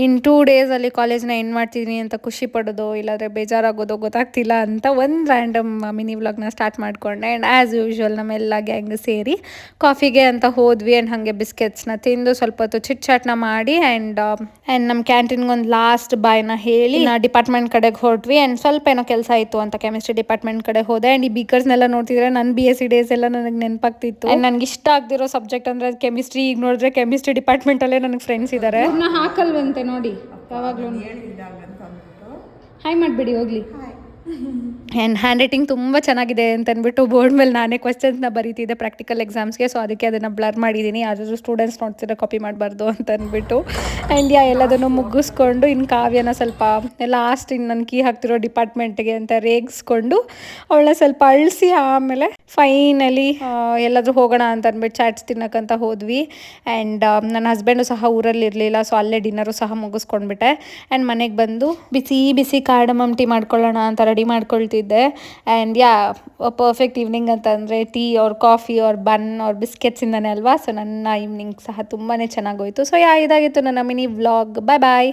ಇನ್ 2 ಡೇಸಲ್ಲಿ ಕಾಲೇಜ್ನ ಎಂಡ್ ಮಾಡ್ತಿದ್ದೀನಿ ಅಂತ ಖುಷಿ ಪಡೋದು ಇಲ್ಲಾಂದರೆ ಬೇಜಾರಾಗೋದು ಗೊತ್ತಾಗ್ತಿಲ್ಲ ಅಂತ ಒಂದು ರ್ಯಾಂಡಮ್ ಮಿನಿ ವ್ಲಾಗ್ನ ಸ್ಟಾರ್ಟ್ ಮಾಡಿಕೊಂಡೆ. ಆ್ಯಂಡ್ ಆ್ಯಸ್ ಯೂಶ್ವಲ್ ನಮ್ಮೆಲ್ಲ ಗ್ಯಾಂಗ್ ಸೇರಿ ಕಾಫಿಗೆ ಅಂತ ಹೋದ್ವಿ. ಆ್ಯಂಡ್ ಹಾಗೆ ಬಿಸ್ಕೆಟ್ಸ್ನ ತಿಂದು ಸ್ವಲ್ಪ ಹೊತ್ತು ಚಿಟ್ ಚಾಟ್ನ ಮಾಡಿ ಆ್ಯಂಡ್ ನಮ್ಮ ಕ್ಯಾಂಟೀನ್ಗೊಂದು ಲಾಸ್ಟ್ ಬಾಯ್ನ ಹೇಳಿ ಡಿಪಾರ್ಟ್ಮೆಂಟ್ ಕಡೆಗೆ ಹೊರಟ್ವಿ. ಆ್ಯಂಡ್ ಸ್ವಲ್ಪ ಏನೋ ಕೆಲಸ ಇತ್ತು ಅಂತ ಕೆಮಿಸ್ಟ್ರಿ ಡಿಪಾರ್ಟ್ಮೆಂಟ್ ಕಡೆ ಹೋದೆ. ಆ್ಯಂಡ್ ಈ ಬೀಕರ್ಸ್ನೆಲ್ಲ ನೋಡ್ತಿದ್ರೆ ನನ್ನ BSc ಡೇಸ್ ಎಲ್ಲ ನನಗೆ ನೆನಪಾಗ್ತಿತ್ತು. ಆ್ಯಂಡ್ ನನಗೆ ಇಷ್ಟ ಆಗದಿರೋ ಸಬ್ಜೆಕ್ಟ್ ಅಂದರೆ ಕೆಮಿಸ್ಟ್ರಿ. ಈಗ ನೋಡಿದ್ರೆ ಕೆಮಿಸ್ಟ್ರಿ ಡಿಪಾರ್ಟ್ಮೆಂಟಲ್ಲೇ ನನಗೆ ಫ್ರೆಂಡ್ಸ್ ಇದ್ದಾರೆ. ಹಾಕಲ್ವಂತೆ ನೋಡಿ ಯಾವಾಗಲೂ. ಹಾಯ್ ಮಾಡಿಬಿಡಿ ಹೋಗಲಿ. ಆ್ಯಂಡ್ ಹ್ಯಾಂಡ್ ರೈಟಿಂಗ್ ತುಂಬ ಚೆನ್ನಾಗಿದೆ ಅಂತ ಅಂದ್ಬಿಟ್ಟು ಬೋರ್ಡ್ ಮೇಲೆ ನಾನೇ ಕ್ವಶನ್ಸ್ನ ಬರೀತಿದ್ದೆ ಪ್ರಾಕ್ಟಿಕಲ್ ಎಕ್ಸಾಮ್ಸ್ಗೆ. ಸೊ ಅದಕ್ಕೆ ಅದನ್ನು ಬ್ಲರ್ ಮಾಡಿದ್ದೀನಿ, ಯಾರಾದರೂ ಸ್ಟೂಡೆಂಟ್ಸ್ ನೋಡ್ತಿದ್ರೆ ಕಾಪಿ ಮಾಡಬಾರ್ದು ಅಂತ ಅಂದ್ಬಿಟ್ಟು. ಆ್ಯಂಡ್ ಎಲ್ಲದನ್ನು ಮುಗಿಸ್ಕೊಂಡು ಇನ್ನು ಕಾವ್ಯನ ಸ್ವಲ್ಪ ಲಾಸ್ಟ್ ಇನ್ನು ನನ್ನ ಕೀ ಹಾಕ್ತಿರೋ ಡಿಪಾರ್ಟ್ಮೆಂಟ್ಗೆ ಅಂತ ರೇಗಿಸ್ಕೊಂಡು ಅವಳನ್ನ ಸ್ವಲ್ಪ ಅಳಿಸಿ ಆಮೇಲೆ ಫೈನಲಿ ಎಲ್ಲಾದರೂ ಹೋಗೋಣ ಅಂತ ಅಂದ್ಬಿಟ್ಟು ಚಾಟ್ಸ್ ತಿನ್ನೋಕ್ಕಂತ ಹೋದ್ವಿ. ಆ್ಯಂಡ್ ನನ್ನ ಹಸ್ಬೆಂಡು ಸಹ ಊರಲ್ಲಿ ಇರಲಿಲ್ಲ, ಸೊ ಅಲ್ಲೇ ಡಿನ್ನರು ಸಹ ಮುಗಿಸ್ಕೊಂಡ್ಬಿಟ್ಟೆ. ಆ್ಯಂಡ್ ಮನೆಗೆ ಬಂದು ಬಿಸಿ ಬಿಸಿ ಕಾರ್ಡಮಮ್ ಟೀ ಮಾಡ್ಕೊಳ್ಳೋಣ ಅಂತ ರೆಡಿ ಮಾಡ್ಕೊಳ್ತಿದ್ದೆ. ಆ್ಯಂಡ್ ಪರ್ಫೆಕ್ಟ್ ಈವ್ನಿಂಗ್ ಅಂತಂದರೆ tea or coffee or bun or ಬಿಸ್ಕೆಟ್ಸಿಂದನೇ ಅಲ್ವಾ. ಸೊ ನನ್ನ ಈವ್ನಿಂಗ್ ಸಹ ತುಂಬಾ ಚೆನ್ನಾಗೋಯಿತು. ಸೊ ಇದಾಗಿತ್ತು ನನ್ನ ಮಿನಿ ವ್ಲಾಗ್. ಬಾಯ್ ಬಾಯ್.